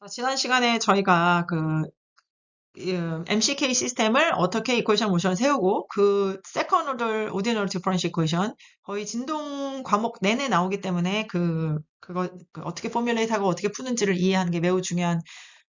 자, 지난 시간에 저희가 MCK 시스템을 어떻게 이퀘이션 모션 세우고 그 세컨 오더 오디너리 디퍼런셜 이퀘이션 거의 진동 과목 내내 나오기 때문에 그거 어떻게 포뮬레이트하고 어떻게 푸는지를 이해하는 게 매우 중요한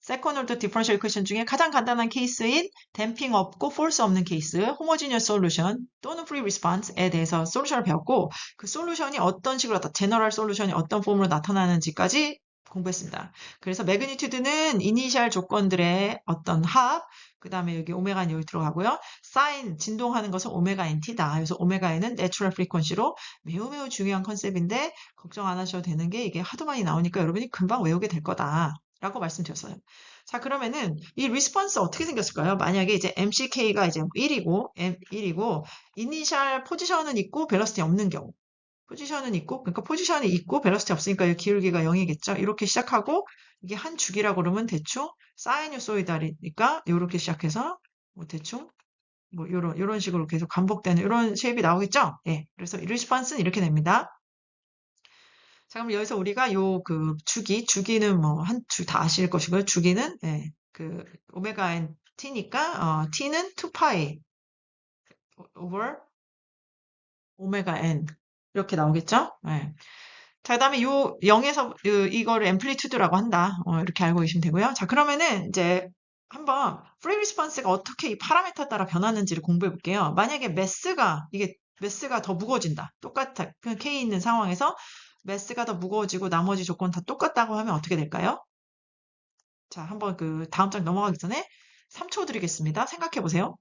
세컨 오더 디퍼런셜 이퀘이션 중에 가장 간단한 케이스인 댐핑 없고 폴스 없는 케이스, 호모지니어스 솔루션 또는 프리 리스폰스에 대해서 솔루션을 배웠고 그 솔루션이 어떤 식으로 제너럴 솔루션이 어떤 폼으로 나타나는지까지 공부했습니다. 그래서 매그니튜드는 이니셜 조건들의 어떤 합, 그 다음에 여기 오메가는 여기 들어가고요. 사인, 진동하는 것은 오메가 NT다. 그래서 오메가 N은 내추럴 프리퀀시로 매우 중요한 컨셉인데 걱정 안 하셔도 되는 게 이게 하도 많이 나오니까 여러분이 금방 외우게 될 거다. 라고 말씀드렸어요. 자, 그러면은 이 리스폰스 어떻게 생겼을까요? 만약에 이제 MCK가 이제 1이고, 이니셜 포지션은 있고 벨러시티 없는 경우. 포지션은 있고, 그러니까 포지션이 있고 벨러시티 없으니까 이 기울기가 0이겠죠. 이렇게 시작하고 이게 한 주기라고 그러면 대충 사이누소이달이니까 이렇게 시작해서 뭐 대충 뭐 요런 식으로 계속 반복되는 이런 쉐입이 나오겠죠. 예. 그래서 이 리스폰스는 이렇게 됩니다. 자, 그럼 여기서 우리가 주기는 뭐 한 줄 다 아실 것이고요. 주기는 예, 그 오메가 n t니까 t는 2파이 over 오메가 n 이렇게 나오겠죠? 예. 자, 그다음에 요 0에서 이거를 앰플리튜드라고 한다. 이렇게 알고 계시면 되고요. 자, 그러면은 이제 한번 프리 리스폰스가 어떻게 이 파라미터 따라 변하는지를 공부해 볼게요. 만약에 매스가 더 무거워진다. 똑같아. 그 K 있는 상황에서 매스가 더 무거워지고 나머지 조건 다 똑같다고 하면 어떻게 될까요? 자, 한번 다음 장 넘어가기 전에 3초 드리겠습니다. 생각해 보세요.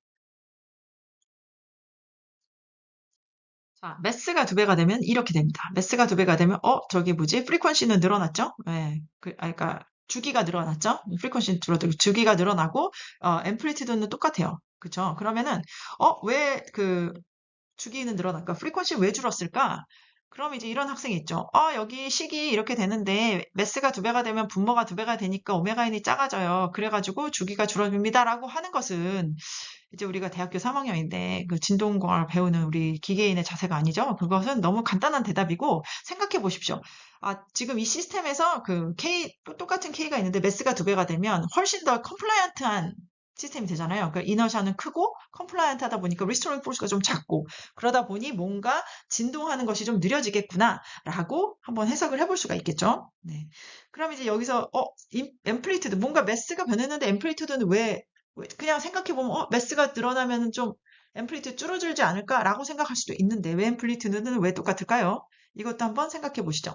자, 매스가 2배가 되면 이렇게 됩니다. 매스가 2배가 되면 저기 뭐지? 프리퀀시는 늘어났죠? 네. 그러니까 주기가 늘어났죠? 프리퀀시는 줄어들고 주기가 늘어나고 앰플리튜드는 똑같아요. 그쵸? 그러면은 왜 주기는 늘어날까? 프리퀀시 왜 줄었을까? 그럼 이제 이런 학생이 있죠. 여기 식이 이렇게 되는데 매스가 2배가 되면 분모가 2배가 되니까 오메가 n이 작아져요. 그래가지고 주기가 줄어듭니다라고 하는 것은 이제 우리가 대학교 3학년인데 그 진동공학을 배우는 우리 기계인의 자세가 아니죠. 그것은 너무 간단한 대답이고 생각해 보십시오. 지금 이 시스템에서 똑같은 K가 있는데 매스가 2배가 되면 훨씬 더 컴플라이언트한 시스템이 되잖아요. 그러니까 이너샤는 크고 컴플라이언트 하다 보니까 리스토링 포스가 좀 작고 그러다 보니 뭔가 진동하는 것이 좀 느려지겠구나라고 한번 해석을 해볼 수가 있겠죠. 네. 그럼 이제 여기서 앰플리튜드 뭔가 매스가 변했는데 앰플리튜드는 왜 그냥 생각해보면 매스가 늘어나면 좀 앰플리튜드 줄어들지 않을까라고 생각할 수도 있는데 왜 앰플리튜드는 왜 똑같을까요? 이것도 한번 생각해 보시죠.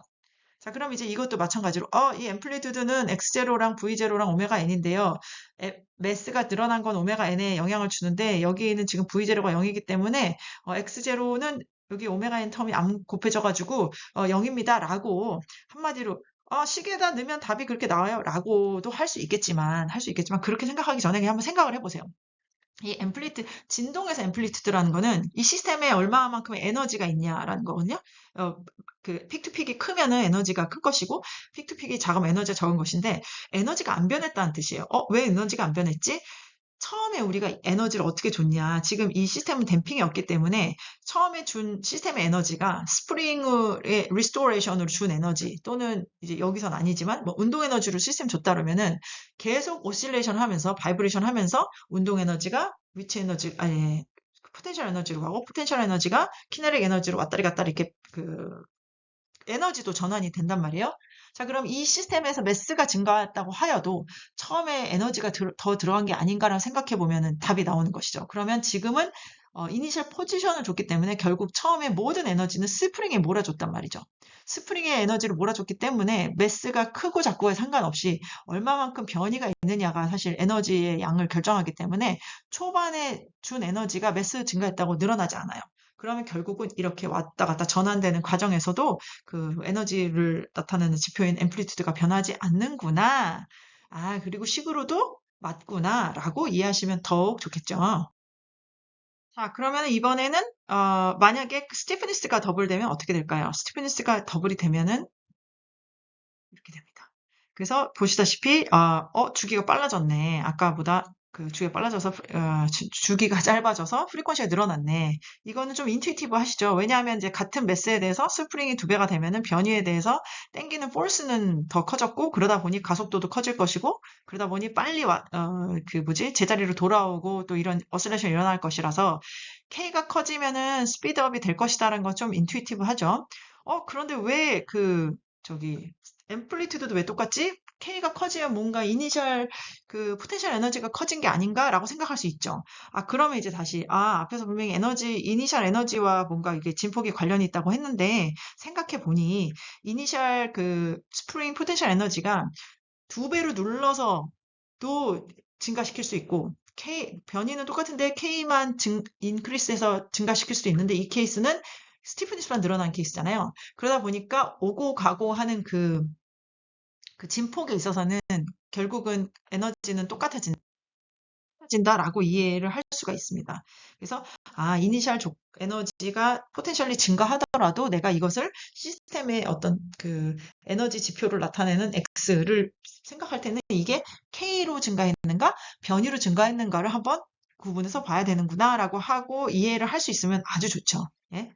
자, 그럼 이제 이것도 마찬가지로 이 앰플리튜드는 X0랑 V0랑 오메가 N인데요. 매스가 늘어난 건 오메가 N에 영향을 주는데 여기는 지금 V0가 0이기 때문에 X0는 여기 오메가 N 텀이 안 곱해져가지고 0입니다. 라고 한마디로 식에다 넣으면 답이 그렇게 나와요. 라고도 할 수 있겠지만 그렇게 생각하기 전에 그냥 한번 생각을 해보세요. 이 진동에서 앰플리튜드라는 거는 이 시스템에 얼마만큼의 에너지가 있냐라는 거거든요. 픽투픽이 크면은 에너지가 큰 것이고, 픽투픽이 작으면 에너지가 적은 것인데, 에너지가 안 변했다는 뜻이에요. 왜 에너지가 안 변했지? 처음에 우리가 에너지를 어떻게 줬냐. 지금 이 시스템은 댐핑이 없기 때문에 처음에 준 시스템의 에너지가 스프링의 리스토레이션으로 준 에너지 또는 이제 여기선 아니지만 뭐 운동 에너지로 시스템 줬다 그러면은 계속 오실레이션 하면서 바이브레이션 하면서 운동 에너지가 위치 에너지 아니 포텐셜 에너지로 가고 포텐셜 에너지가 키네릭 에너지로 왔다리 갔다리 이렇게 에너지도 전환이 된단 말이에요. 자, 그럼 이 시스템에서 매스가 증가했다고 하여도 처음에 에너지가 더 들어간 게 아닌가라는 생각해 보면 답이 나오는 것이죠. 그러면 지금은 이니셜 포지션을 줬기 때문에 결국 처음에 모든 에너지는 스프링에 몰아줬단 말이죠. 스프링의 에너지를 몰아줬기 때문에 매스가 크고 작고에 상관없이 얼마만큼 변이가 있느냐가 사실 에너지의 양을 결정하기 때문에 초반에 준 에너지가 매스 증가했다고 늘어나지 않아요. 그러면 결국은 이렇게 왔다 갔다 전환되는 과정에서도 그 에너지를 나타내는 지표인 앰플리튜드가 변하지 않는구나. 그리고 식으로도 맞구나라고 이해하시면 더욱 좋겠죠. 자, 그러면 이번에는 만약에 스티프니스가 더블 되면 어떻게 될까요? 스티프니스가 더블이 되면은 이렇게 됩니다. 그래서 보시다시피 주기가 빨라졌네. 아까보다 주기가 빨라져서 주기가 짧아져서 프리퀀시가 늘어났네. 이거는 좀 인투이티브 하시죠. 왜냐하면 이제 같은 매스에 대해서 스프링이 2배가 되면은 변위에 대해서 땡기는 포스는 더 커졌고 그러다 보니 가속도도 커질 것이고 그러다 보니 빨리 제자리로 돌아오고 또 이런 어슬레이션이 일어날 것이라서 K가 커지면은 스피드업이 될 것이다라는 건 좀 인투이티브 하죠. 그런데 왜 저기 앰플리튜드도 왜 똑같지? K가 커지면 뭔가 이니셜 포텐셜 에너지가 커진 게 아닌가라고 생각할 수 있죠. 그러면 이제 다시, 앞에서 분명히 이니셜 에너지와 뭔가 이게 진폭이 관련이 있다고 했는데, 생각해 보니, 이니셜 스프링 포텐셜 에너지가 2배로 눌러서 또 증가시킬 수 있고, 변이는 똑같은데 K만 인크리스해서 증가시킬 수도 있는데, 이 케이스는 스티프니스만 늘어난 케이스잖아요. 그러다 보니까 오고 가고 하는 그 진폭에 있어서는 결국은 에너지는 똑같아진다라고 이해를 할 수가 있습니다. 그래서 이니셜 에너지가 포텐셜리 증가하더라도 내가 이것을 시스템의 어떤 에너지 지표를 나타내는 X를 생각할 때는 이게 K로 증가했는가 변이로 증가했는가를 한번 구분해서 봐야 되는구나라고 하고 이해를 할 수 있으면 아주 좋죠. 예?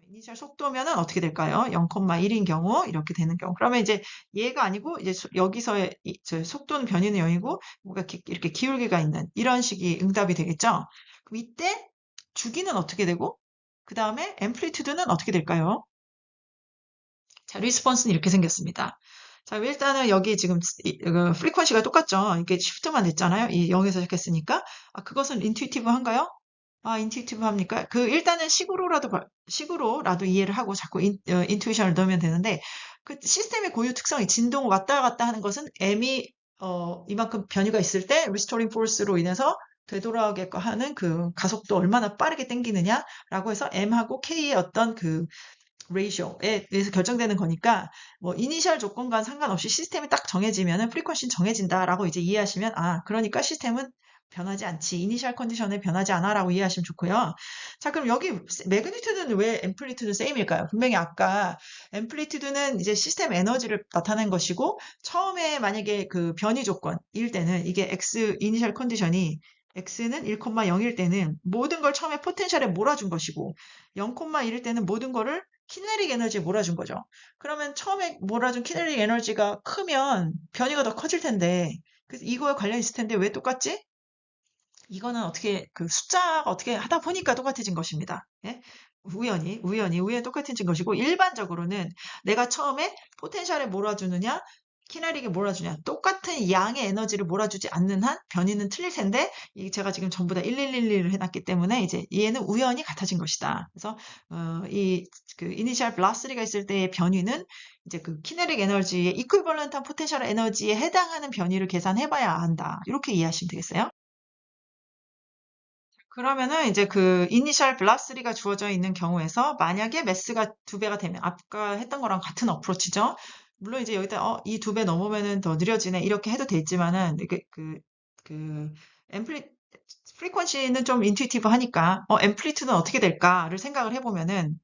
이니셜 속도면은 어떻게 될까요? 0,1인 경우 이렇게 되는 경우. 그러면 이제 얘가 아니고 이제 여기서의 저 속도는 변이는 0이고 뭔가 이렇게 기울기가 있는 이런 식이 응답이 되겠죠? 그럼 이때 주기는 어떻게 되고 그 다음에 앰플리튜드는 어떻게 될까요? 자, 리스폰스는 이렇게 생겼습니다. 자, 일단은 여기 지금 프리퀀시가 똑같죠? 이게 시프트만 됐잖아요. 이 0에서 시작했으니까. 그것은 인투이티브한가요? 인투이티브 합니까? 일단은 식으로라도 이해를 하고 자꾸 인투이션을 넣으면 되는데, 시스템의 고유 특성이 진동 왔다 갔다 하는 것은 M이, 이만큼 변이가 있을 때, 리스토링 포스로 인해서 되돌아오게끔 하는 가속도 얼마나 빠르게 당기느냐라고 해서 M하고 K의 어떤 레이쇼에 의해서 결정되는 거니까, 이니셜 조건과 상관없이 시스템이 딱 정해지면은 프리퀀시는 정해진다라고 이제 이해하시면, 그러니까 시스템은 변하지 않지. 이니셜 컨디션에 변하지 않아라고 이해하시면 좋고요. 자, 그럼 여기 매그니튜드는 왜 앰플리튜드 세임일까요? 분명히 아까 앰플리튜드는 이제 시스템 에너지를 나타낸 것이고 처음에 만약에 변이 조건일 때는 이게 이니셜 컨디션이 X는 1,0일 때는 모든 걸 처음에 포텐셜에 몰아준 것이고 0,1일 때는 모든 거를 키네릭 에너지에 몰아준 거죠. 그러면 처음에 몰아준 키네릭 에너지가 크면 변이가 더 커질 텐데 그래서 이거에 관련이 있을 텐데 왜 똑같지? 이거는 어떻게 숫자가 어떻게 하다 보니까 똑같아진 것입니다. 예? 우연히 똑같아진 것이고 일반적으로는 내가 처음에 포텐셜에 몰아주느냐 키네릭에 몰아주냐 똑같은 양의 에너지를 몰아주지 않는 한 변이는 틀릴 텐데 제가 지금 전부 다 1111을 해놨기 때문에 이제 얘는 우연히 같아진 것이다. 그래서 이니셜 velocity가 있을 때의 변이는 이제 키네릭 에너지의 이퀴벌런트한 포텐셜 에너지에 해당하는 변이를 계산해봐야 한다. 이렇게 이해하시면 되겠어요. 그러면은 이제 이니셜 velocity가 주어져 있는 경우에서 만약에 매스가 2배가 되면 아까 했던 거랑 같은 어프로치죠. 물론 이제 여기다 이 2배 넘으면은 더 느려지네 이렇게 해도 되지만은 이게 그 앰플리 프리퀀시는 좀 인투이티브 하니까 앰플리튜드는 어떻게 될까를 생각을 해보면은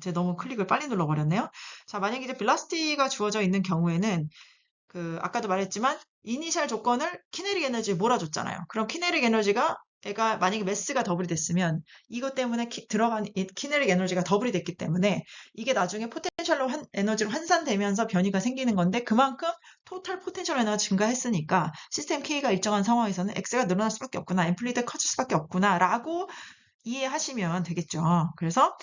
제가 너무 클릭을 빨리 눌러버렸네요. 자, 만약에 이제 velocity가 주어져 있는 경우에는 아까도 말했지만 이니셜 조건을 키네릭 에너지에 몰아줬잖아요. 그럼 키네릭 에너지가 애가 만약에 매스가 더블이 됐으면 이것 때문에 들어간 키네릭 에너지가 더블이 됐기 때문에 이게 나중에 포텐셜로 에너지로 환산되면서 변이가 생기는 건데 그만큼 토탈 포텐셜 에너지 증가했으니까 시스템 K가 일정한 상황에서는 X가 늘어날 수밖에 없구나, 앰플리드 커질 수밖에 없구나라고 이해하시면 되겠죠. 그래서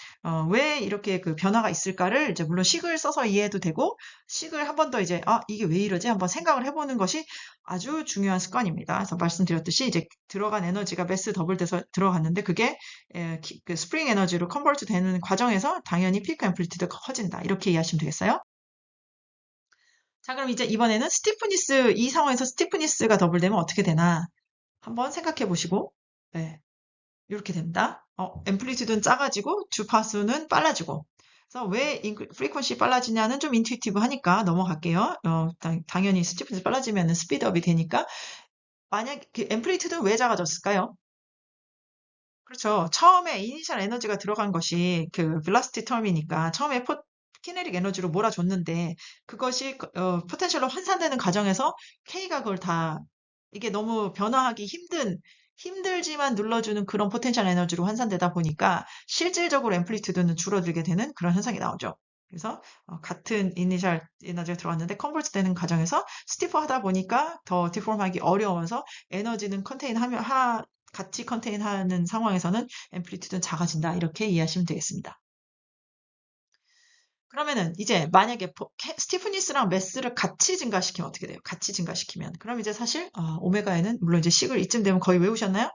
왜 이렇게 변화가 있을까를 이제 물론 식을 써서 이해해도 되고 식을 한 번 더 이제 이게 왜 이러지 한번 생각을 해보는 것이 아주 중요한 습관입니다. 그래서 말씀드렸듯이 이제 들어간 에너지가 매스 더블 돼서 들어갔는데 그게 스프링 에너지로 컨버트 되는 과정에서 당연히 피크 앰플리티드가 커진다. 이렇게 이해하시면 되겠어요. 자, 그럼 이제 이번에는 이 상황에서 스티프니스가 더블 되면 어떻게 되나 한번 생각해 보시고 네. 이렇게 됩니다. 앰플리튜드는 작아지고 주파수는 빨라지고. 그래서 왜 프리퀀시 빨라지냐는 좀 인투이티브 하니까 넘어갈게요. 당연히 스티프니스 빨라지면 스피드업이 되니까. 만약 앰플리튜드는 왜 작아졌을까요? 그렇죠. 처음에 이니셜 에너지가 들어간 것이 그 velocity term이니까 처음에 키네릭 에너지로 몰아줬는데 그것이 포텐셜로 환산되는 과정에서 K가 그걸 다 이게 너무 변화하기 힘들지만 눌러주는 그런 포텐셜 에너지로 환산되다 보니까 실질적으로 앰플리튜드는 줄어들게 되는 그런 현상이 나오죠. 그래서 같은 이니셜 에너지가 들어갔는데 컨버트 되는 과정에서 스티프 하다 보니까 더 디폼하기 어려워서 에너지는 같이 컨테인하는 상황에서는 앰플리튜드는 작아진다. 이렇게 이해하시면 되겠습니다. 그러면은 이제 만약에 스티프니스랑 매스를 같이 증가시키면 어떻게 돼요? 같이 증가시키면. 그럼 이제 사실 오메가 n은 물론 이제 식을 이쯤 되면 거의 외우셨나요?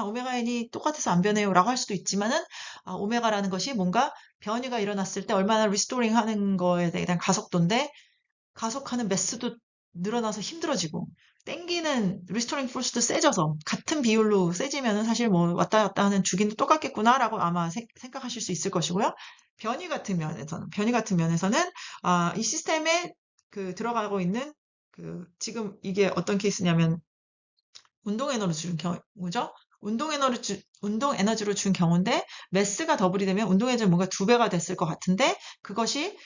오메가 n이 똑같아서 안 변해요라고 할 수도 있지만은 오메가라는 것이 뭔가 변이가 일어났을 때 얼마나 리스토링 하는 거에 대한 가속도인데 가속하는 매스도 늘어나서 힘들어지고 땡기는 리스토링 포스도 세져서 같은 비율로 세지면은 사실 뭐 왔다 갔다 하는 주기는 똑같겠구나라고 아마 생각하실 수 있을 것이고요. 변이 같은 면에서는 이 시스템에 그 들어가고 있는 그 지금 이게 어떤 케이스냐면 운동 에너지를 준 경우죠. 운동 에너지로 준 경우인데 매스가 더블이 되면 운동 에너지는 뭔가 두 배가 됐을 것 같은데 그것이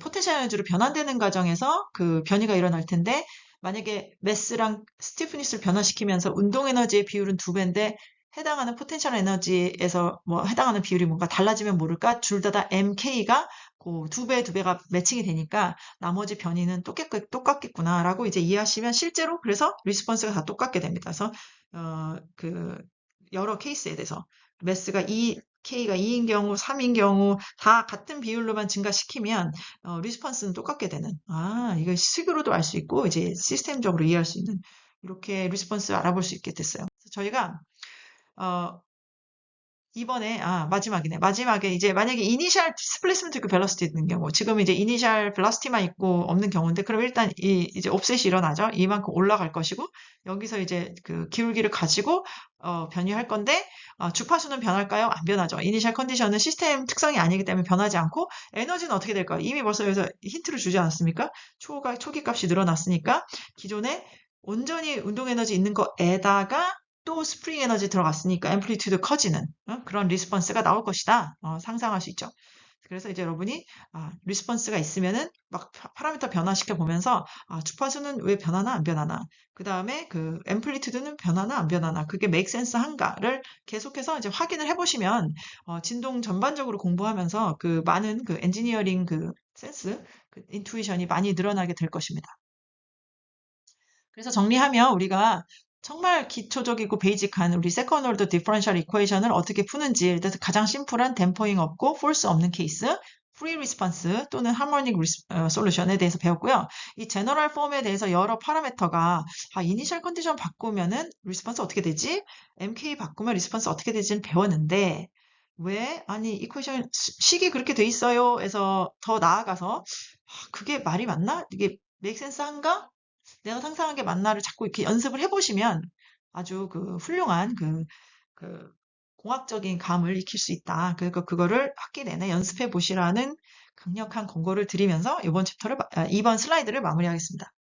포텐셜 에너지로 변환되는 과정에서 그 변이가 일어날 텐데 만약에 매스랑 스티프니스를 변화시키면서 운동 에너지의 비율은 두 배인데 해당하는 포텐셜 에너지에서 뭐 해당하는 비율이 뭔가 달라지면 모를까 둘 다 MK가 그 두 배가 매칭이 되니까 나머지 변이는 똑같겠구나라고 이제 이해하시면 실제로 그래서 리스폰스가 다 똑같게 됩니다. 그래서 그 여러 케이스에 대해서 매스가 K가 2인 경우, 3인 경우 다 같은 비율로만 증가시키면 리스폰스는 똑같게 되는. 이거 식으로도 알 수 있고 이제 시스템적으로 이해할 수 있는 이렇게 리스폰스 알아볼 수 있게 됐어요. 그래서 저희가 어, 이번에 마지막이네. 마지막에 이제 만약에 이니셜 디스플레이스먼트 그 벨로시티 있는 경우 지금 이제 이니셜 벨로시티만 있고 없는 경우인데 그럼 일단 이제 옵셋이 일어나죠. 이만큼 올라갈 것이고 여기서 이제 그 기울기를 가지고 변이할 건데 주파수는 변할까요? 안 변하죠. 이니셜 컨디션은 시스템 특성이 아니기 때문에 변하지 않고 에너지는 어떻게 될까요? 이미 벌써 여기서 힌트를 주지 않았습니까? 초기 값이 늘어났으니까 기존에 온전히 운동 에너지 있는 거에다가 또 스프링 에너지 들어갔으니까 앰플리튜드 커지는 그런 리스폰스가 나올 것이다. 상상할 수 있죠. 그래서 이제 여러분이 리스폰스가 있으면은 막 파라미터 변화시켜 보면서 주파수는 왜 변하나 안 변하나 그 다음에 그 앰플리튜드는 변하나 안 변하나 그게 메이크 센스 한가를 계속해서 이제 확인을 해보시면 진동 전반적으로 공부하면서 그 많은 그 엔지니어링 그 센스 그 인투이션이 많이 늘어나게 될 것입니다. 그래서 정리하면 우리가 정말 기초적이고 베이직한 우리 세컨 오더 디퍼런셜 이퀘이션을 어떻게 푸는지 일단 가장 심플한 댐퍼잉 없고 폴스 없는 케이스, 프리 리스폰스 또는 하모닉 솔루션에 대해서 배웠고요. 이 제너럴 폼에 대해서 여러 파라미터가 이니셜 컨디션 바꾸면은 리스폰스 어떻게 되지? MK 바꾸면 리스폰스 어떻게 되지는 배웠는데 왜? 아니 이퀘이션 식이 그렇게 돼 있어요. 해서 더 나아가서 그게 말이 맞나? 이게 메이크 센스 한가? 내가 상상한 게 맞나를 자꾸 이렇게 연습을 해보시면 아주 그 훌륭한 그 공학적인 감을 익힐 수 있다. 그러니까 그거를 학기 내내 연습해 보시라는 강력한 권고를 드리면서 이번 슬라이드를 마무리하겠습니다.